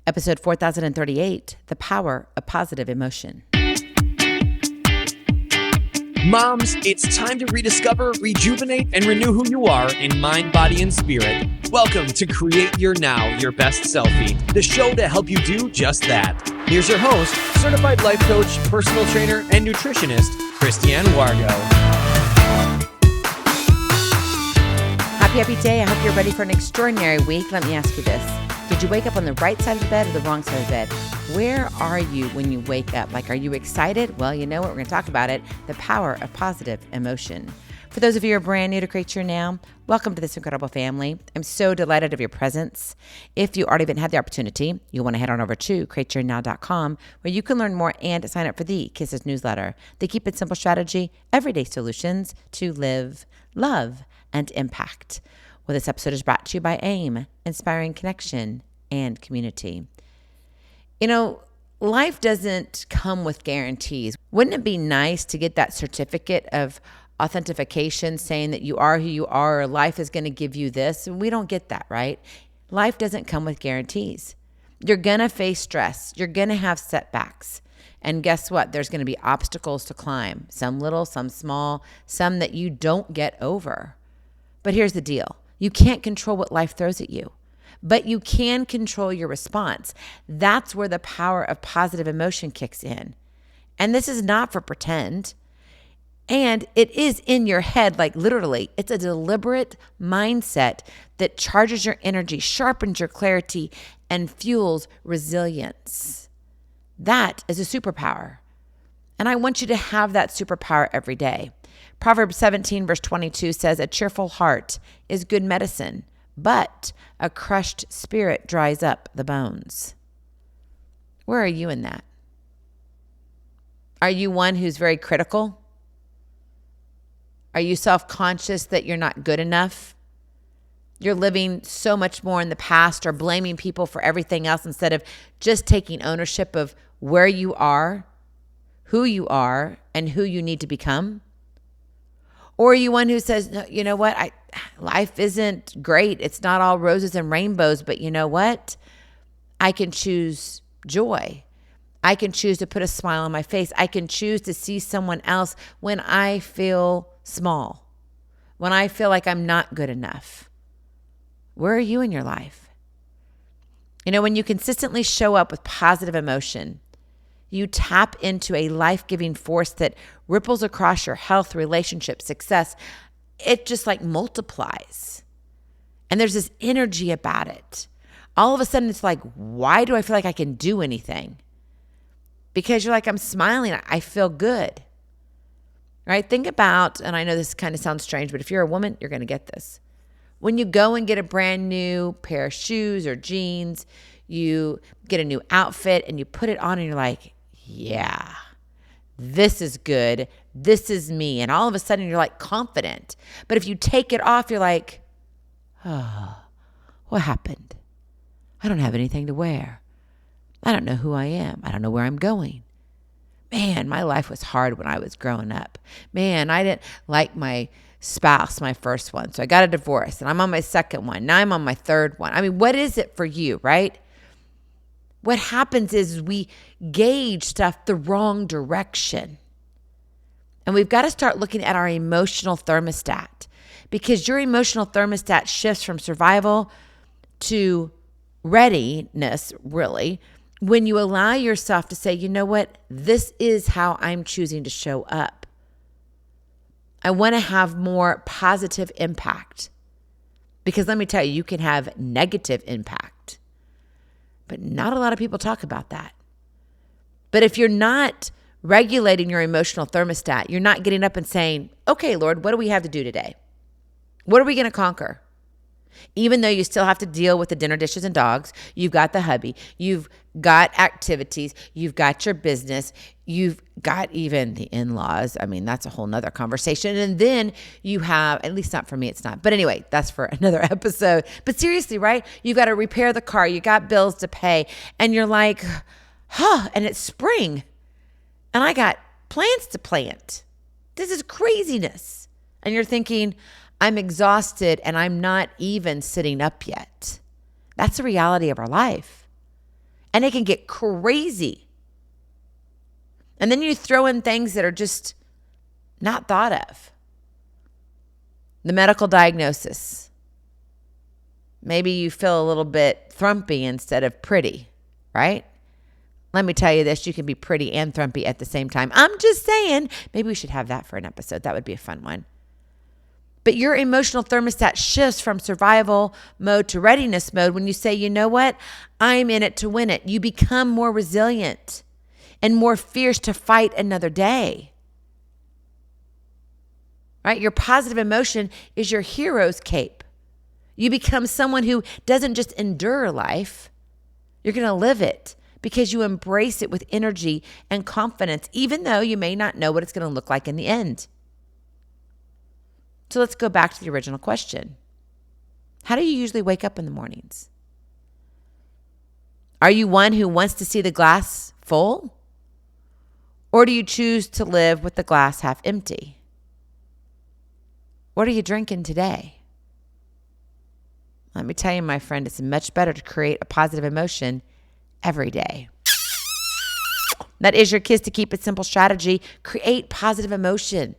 Episode 4038, The Power of Positive Emotion. Moms, it's time to rediscover, rejuvenate, and renew who you are in mind, body, and spirit. Welcome to Create Your Now, Your Best Selfie, the show to help you do just that. Here's your host, certified life coach, personal trainer, and nutritionist, Christiane Wargo. Happy day. I hope you're ready for an extraordinary week. Let me ask you this. Did you wake up on the right side of the bed or the wrong side of the bed? Where are you when you wake up? Are you excited? Well, you know what? We're going to talk about it. The power of positive emotion. For those of you who are brand new to Create Your Now, welcome to this incredible family. I'm so delighted of your presence. If you already haven't had the opportunity, you'll want to head on over to createyournow.com where you can learn more and sign up for the K.I.S.S newsletter. They keep it simple strategy, everyday solutions to live, love, and impact. Well, this episode is brought to you by AIM, Inspiring Connection and Community. You know, life doesn't come with guarantees. Wouldn't it be nice to get that certificate of authentication saying that you are who you are, or life is going to give you this? We don't get that, right? Life doesn't come with guarantees. You're going to face stress. You're going to have setbacks. And guess what? There's going to be obstacles to climb, some little, some small, some that you don't get over. But here's the deal. You can't control what life throws at you, but you can control your response. That's where the power of positive emotion kicks in. And this is not for pretend. And it is in your head, literally. It's a deliberate mindset that charges your energy, sharpens your clarity, and fuels resilience. That is a superpower. And I want you to have that superpower every day. Proverbs 17 verse 22 says, a cheerful heart is good medicine, but a crushed spirit dries up the bones. Where are you in that? Are you one who's very critical? Are you self-conscious that you're not good enough? You're living so much more in the past or blaming people for everything else instead of just taking ownership of where you are, who you are, and who you need to become? Or are you one who says, no, you know what? Life isn't great. It's not all roses and rainbows, but you know what? I can choose joy. I can choose to put a smile on my face. I can choose to see someone else when I feel small, when I feel like I'm not good enough. Where are you in your life? You know, when you consistently show up with positive emotion, you tap into a life-giving force that ripples across your health, relationship, success. It just multiplies. And there's this energy about it. All of a sudden, it's why do I feel like I can do anything? Because you're I'm smiling. I feel good. Right? Think about, and I know this kind of sounds strange, but if you're a woman, you're going to get this. When you go and get a brand new pair of shoes or jeans, you get a new outfit and you put it on and you're like, yeah, this is good. This is me. And all of a sudden you're confident. But if you take it off, you're oh, what happened? I don't have anything to wear. I don't know who I am. I don't know where I'm going. Man, my life was hard when I was growing up. Man, I didn't like my spouse, my first one. So I got a divorce and I'm on my second one. Now I'm on my third one. I mean, what is it for you, right? What happens is we gauge stuff the wrong direction. And we've got to start looking at our emotional thermostat, because your emotional thermostat shifts from survival to readiness, really, when you allow yourself to say, you know what, this is how I'm choosing to show up. I want to have more positive impact, because let me tell you, you can have negative impact. But not a lot of people talk about that. But if you're not regulating your emotional thermostat, you're not getting up and saying, okay, Lord, what do we have to do today? What are we going to conquer? Even though you still have to deal with the dinner dishes and dogs, you've got the hubby, you've got activities, you've got your business, you've got even the in-laws. I mean, that's a whole nother conversation. And then you have, at least not for me, it's not. But anyway, that's for another episode. But seriously, right? You've got to repair the car, you got bills to pay, and you're and it's spring, and I got plants to plant. This is craziness. And you're thinking, I'm exhausted and I'm not even sitting up yet. That's the reality of our life. And it can get crazy. And then you throw in things that are just not thought of. The medical diagnosis. Maybe you feel a little bit thrumpy instead of pretty, right? Let me tell you this, you can be pretty and thrumpy at the same time. I'm just saying, maybe we should have that for an episode. That would be a fun one. But your emotional thermostat shifts from survival mode to readiness mode when you say, you know what? I'm in it to win it. You become more resilient and more fierce to fight another day. Right? Your positive emotion is your hero's cape. You become someone who doesn't just endure life. You're going to live it because you embrace it with energy and confidence, even though you may not know what it's going to look like in the end. So let's go back to the original question. How do you usually wake up in the mornings? Are you one who wants to see the glass full? Or do you choose to live with the glass half empty? What are you drinking today? Let me tell you, my friend, it's much better to create a positive emotion every day. That is your K.I.S. to Keep It Simple strategy. Create positive emotion.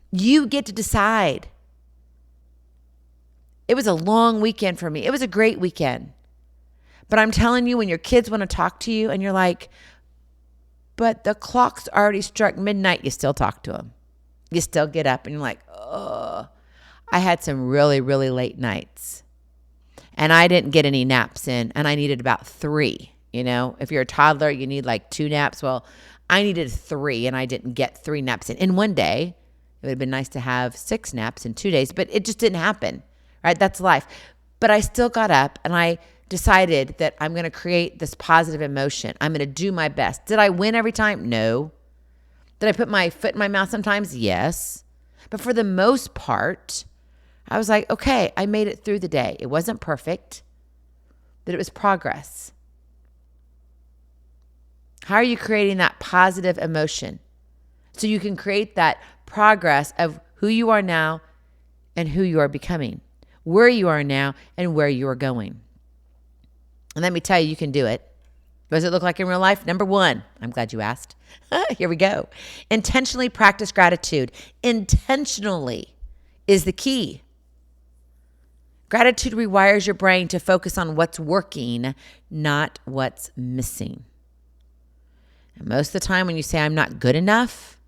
You get to decide. It was a long weekend for me. It was a great weekend. But I'm telling you, when your kids want to talk to you and you're like, but the clock's already struck midnight, you still talk to them. You still get up and you're like, oh, I had some really, really late nights. And I didn't get any naps in, and I needed about 3. You know, if you're a toddler, you need like 2 naps. Well, I needed 3, and I didn't get 3 naps in one day. It would have been nice to have 6 naps in 2 days, but it just didn't happen, right? That's life. But I still got up, and I decided that I'm going to create this positive emotion. I'm going to do my best. Did I win every time? No. Did I put my foot in my mouth sometimes? Yes. But for the most part, I was like, okay, I made it through the day. It wasn't perfect, but it was progress. How are you creating that positive emotion? So you can create that progress of who you are now and who you are becoming, where you are now and where you are going. And let me tell you, you can do it. What does it look like in real life? Number 1, I'm glad you asked. Here we go. Intentionally practice gratitude. Intentionally is the key. Gratitude rewires your brain to focus on what's working, not what's missing. And most of the time when you say, I'm not good enough,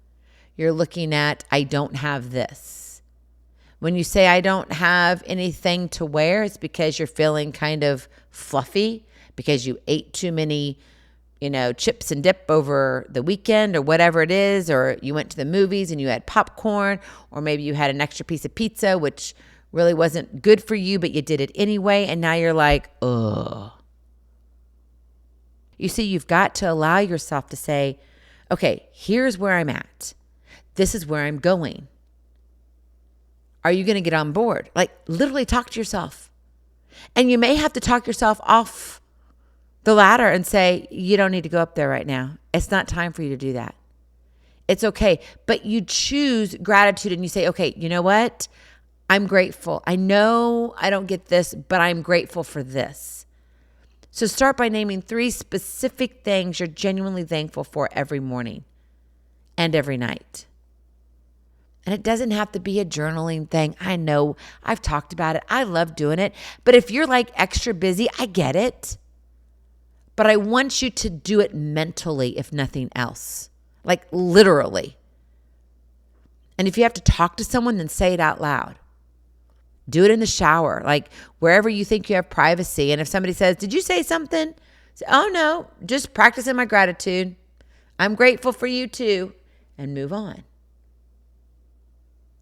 you're looking at, I don't have this. When you say, I don't have anything to wear, it's because you're feeling kind of fluffy because you ate too many, chips and dip over the weekend or whatever it is, or you went to the movies and you had popcorn, or maybe you had an extra piece of pizza, which really wasn't good for you, but you did it anyway, and now you're like, ugh. You see, you've got to allow yourself to say, okay, here's where I'm at. This is where I'm going. Are you going to get on board? Like, literally talk to yourself. And you may have to talk yourself off the ladder and say, you don't need to go up there right now. It's not time for you to do that. It's okay. But you choose gratitude and you say, okay, you know what? I'm grateful. I know I don't get this, but I'm grateful for this. So start by naming 3 specific things you're genuinely thankful for every morning and every night. And it doesn't have to be a journaling thing. I know I've talked about it. I love doing it. But if you're like extra busy, I get it. But I want you to do it mentally, if nothing else, like literally. And if you have to talk to someone, then say it out loud. Do it in the shower, like wherever you think you have privacy. And if somebody says, did you say something? Say, oh no, just practicing my gratitude. I'm grateful for you too. And move on.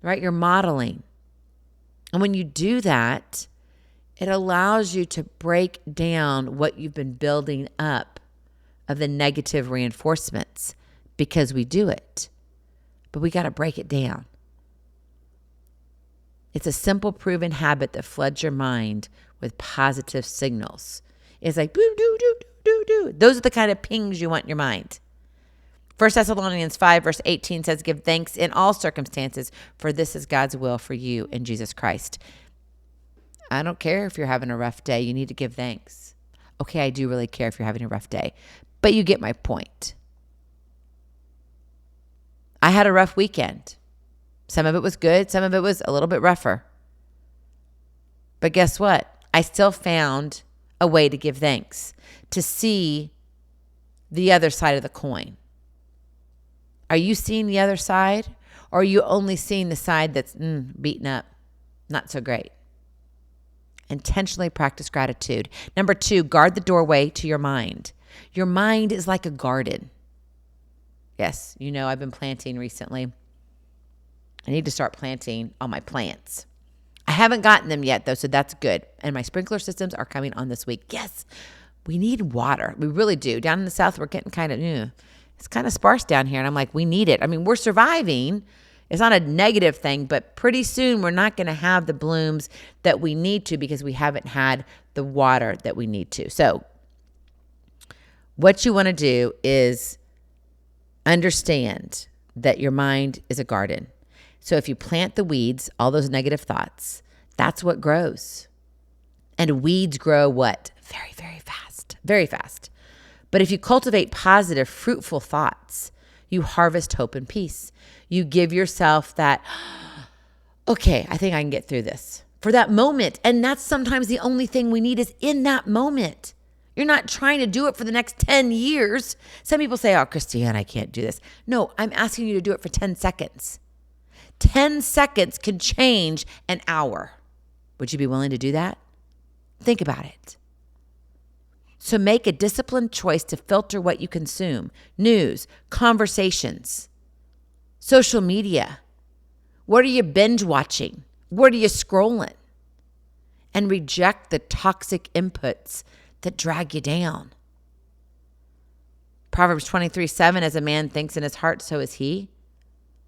Right? You're modeling. And when you do that, it allows you to break down what you've been building up of the negative reinforcements, because we do it. But we got to break it down. It's a simple, proven habit that floods your mind with positive signals. It's like, boo, doo, doo, doo, doo, doo. Those are the kind of pings you want in your mind. 1 Thessalonians 5 verse 18 says, give thanks in all circumstances, for this is God's will for you in Jesus Christ. I don't care if you're having a rough day. You need to give thanks. Okay, I do really care if you're having a rough day, but you get my point. I had a rough weekend. Some of it was good. Some of it was a little bit rougher. But guess what? I still found a way to give thanks, to see the other side of the coin. Are you seeing the other side? Or are you only seeing the side that's beaten up? Not so great. Intentionally practice gratitude. Number 2, guard the doorway to your mind. Your mind is like a garden. Yes, I've been planting recently. I need to start planting all my plants. I haven't gotten them yet, though, so that's good. And my sprinkler systems are coming on this week. Yes, we need water. We really do. Down in the south, we're getting it's kind of sparse down here. And I'm like, we need it. I mean, we're surviving. It's not a negative thing, but pretty soon we're not going to have the blooms that we need to because we haven't had the water that we need to. So what you want to do is understand that your mind is a garden. So if you plant the weeds, all those negative thoughts, that's what grows. And weeds grow what? Very, very fast. Very fast. But if you cultivate positive, fruitful thoughts, you harvest hope and peace. You give yourself that, okay, I think I can get through this. For that moment. And that's sometimes the only thing we need is in that moment. You're not trying to do it for the next 10 years. Some people say, oh, Christiane, I can't do this. No, I'm asking you to do it for 10 seconds. 10 seconds can change an hour. Would you be willing to do that? Think about it. So make a disciplined choice to filter what you consume. News, conversations, social media. What are you binge watching? What are you scrolling? And reject the toxic inputs that drag you down. Proverbs 23:7, as a man thinks in his heart, so is he.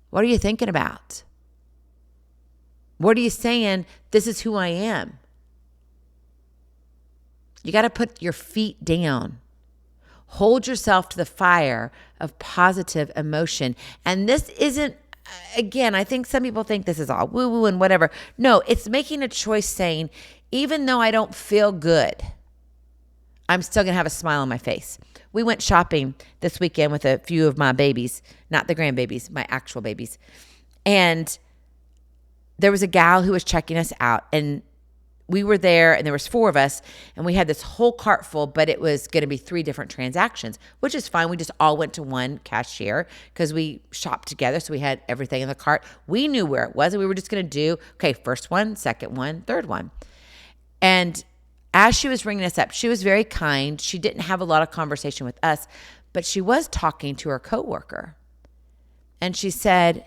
What are you thinking about? What are you saying? This is who I am. You got to put your feet down. Hold yourself to the fire of positive emotion. And this isn't, again, I think some people think this is all woo-woo and whatever. No, it's making a choice saying, even though I don't feel good, I'm still going to have a smile on my face. We went shopping this weekend with a few of my babies, not the grandbabies, my actual babies. And there was a gal who was checking us out, and we were there, and there was 4 of us, and we had this whole cart full, but it was going to be 3 different transactions, which is fine. We just all went to one cashier because we shopped together, so we had everything in the cart. We knew where it was, and we were just going to do, okay, first one, second one, third one. And as she was ringing us up, she was very kind. She didn't have a lot of conversation with us, but she was talking to her coworker. And she said,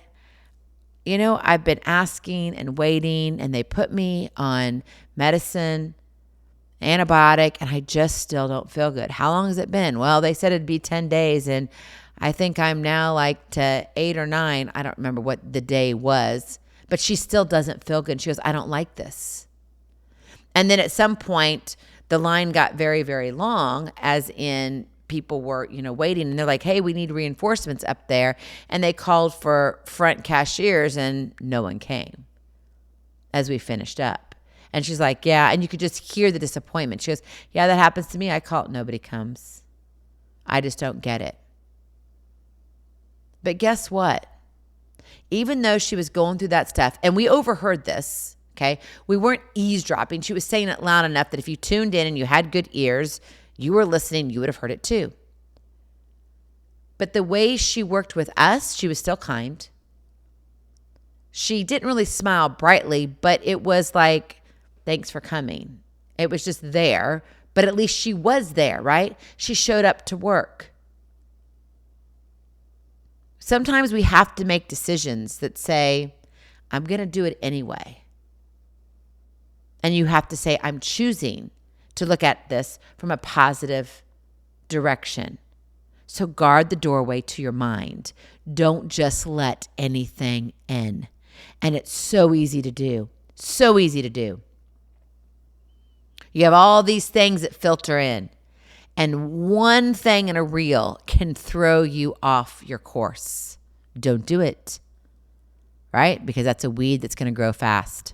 I've been asking and waiting, and they put me on medicine, antibiotic, and I just still don't feel good. How long has it been? Well, they said it'd be 10 days, and I think I'm now like to 8 or 9. I don't remember what the day was, but she still doesn't feel good. She goes, I don't like this. And then at some point, the line got very, very long, as in people were, waiting, and they're like, hey, we need reinforcements up there. And they called for front cashiers, and no one came as we finished up. And she's like, yeah. And you could just hear the disappointment. She goes, yeah, that happens to me. I call it. Nobody comes. I just don't get it. But guess what? Even though she was going through that stuff, and we overheard this, okay? We weren't eavesdropping. She was saying it loud enough that if you tuned in and you had good ears, you were listening, you would have heard it too. But the way she worked with us, she was still kind. She didn't really smile brightly, but it was like, thanks for coming. It was just there, but at least she was there, right? She showed up to work. Sometimes we have to make decisions that say, I'm going to do it anyway. And you have to say, I'm choosing to look at this from a positive direction. So guard the doorway to your mind. Don't just let anything in. And it's so easy to do. So easy to do. You have all these things that filter in. And one thing in a reel can throw you off your course. Don't do it. Right? Because that's a weed that's going to grow fast.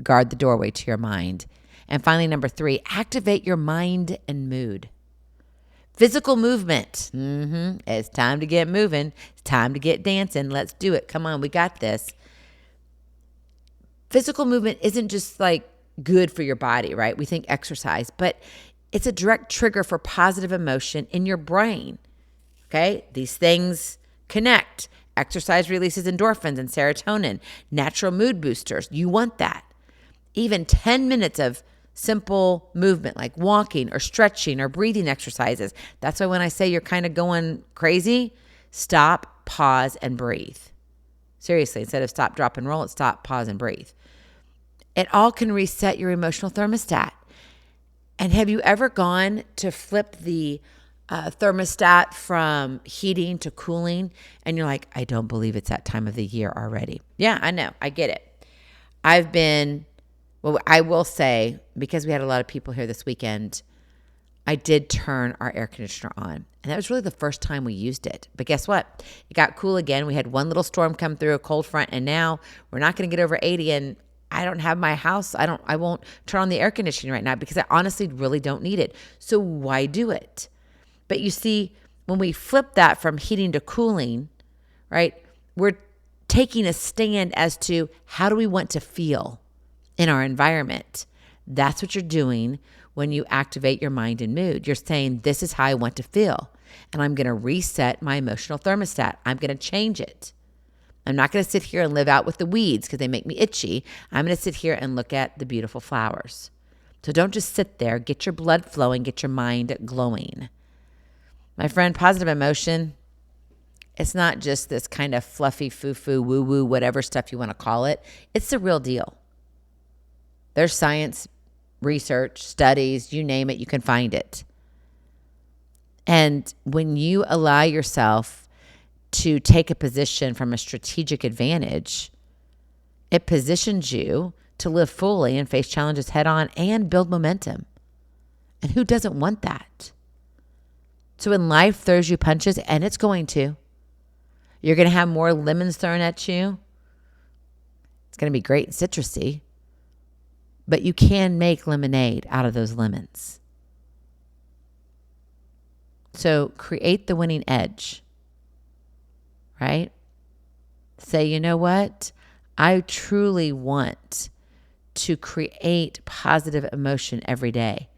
Guard the doorway to your mind. And finally, number 3, activate your mind and mood. Physical movement. It's time to get moving. It's time to get dancing. Let's do it. Come on, we got this. Physical movement isn't just like good for your body, right? We think exercise, but it's a direct trigger for positive emotion in your brain. Okay? These things connect. Exercise releases endorphins and serotonin, natural mood boosters. You want that. Even 10 minutes of simple movement like walking or stretching or breathing exercises. That's why when I say you're kind of going crazy, stop, pause, and breathe. Seriously, instead of stop, drop, and roll, it's stop, pause, and breathe. It all can reset your emotional thermostat. And have you ever gone to flip the thermostat from heating to cooling, and you're like, I don't believe it's that time of the year already? Yeah, I know. I get it. I will say, because we had a lot of people here this weekend, I did turn our air conditioner on. And that was really the first time we used it. But guess what? It got cool again. We had one little storm come through, a cold front, and now we're not going to get over 80. And I don't have my house. I won't turn on the air conditioning right now because I honestly really don't need it. So why do it? But you see, when we flip that from heating to cooling, right, we're taking a stand as to how do we want to feel in our environment. That's what you're doing when you activate your mind and mood. You're saying, this is how I want to feel. And I'm going to reset my emotional thermostat. I'm going to change it. I'm not going to sit here and live out with the weeds because they make me itchy. I'm going to sit here and look at the beautiful flowers. So don't just sit there. Get your blood flowing. Get your mind glowing. My friend, positive emotion, it's not just this kind of fluffy, foo-foo, woo-woo, whatever stuff you want to call it. It's the real deal. There's science, research, studies, you name it, you can find it. And when you allow yourself to take a position from a strategic advantage, it positions you to live fully and face challenges head on and build momentum. And who doesn't want that? So when life throws you punches, and it's going to, you're going to have more lemons thrown at you. It's going to be great and citrusy. But you can make lemonade out of those lemons. So create the winning edge, right? Say, you know what? I truly want to create positive emotion every day.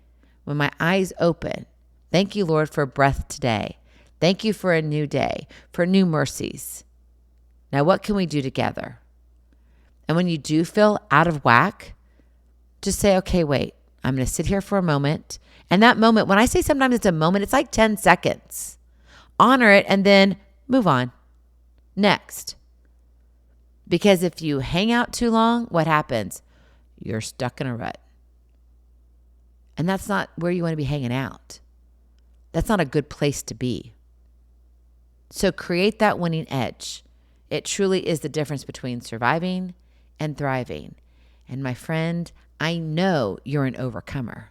When my eyes open, thank you, Lord, for breath today. Thank you for a new day, for new mercies. Now, what can we do together? And when you do feel out of whack, just say, okay, wait, I'm going to sit here for a moment. And that moment, when I say sometimes it's a moment, it's like 10 seconds. Honor it and then move on. Next. Because if you hang out too long, what happens? You're stuck in a rut. And that's not where you want to be hanging out. That's not a good place to be. So create that winning edge. It truly is the difference between surviving and thriving. And my friend, I know you're an overcomer.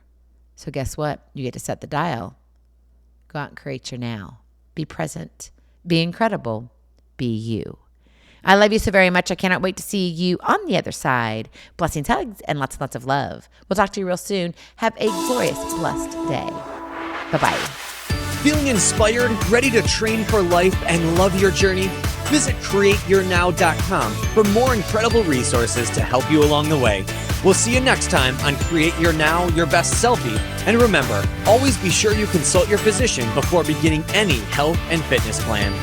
So guess what? You get to set the dial. Go out and create your now. Be present. Be incredible. Be you. I love you so very much. I cannot wait to see you on the other side. Blessings, hugs, and lots and lots of love. We'll talk to you real soon. Have a glorious, blessed day. Bye-bye. Feeling inspired, ready to train for life and love your journey? Visit createyournow.com for more incredible resources to help you along the way. We'll see you next time on Create Your Now, Your Best Selfie. And remember, always be sure you consult your physician before beginning any health and fitness plan.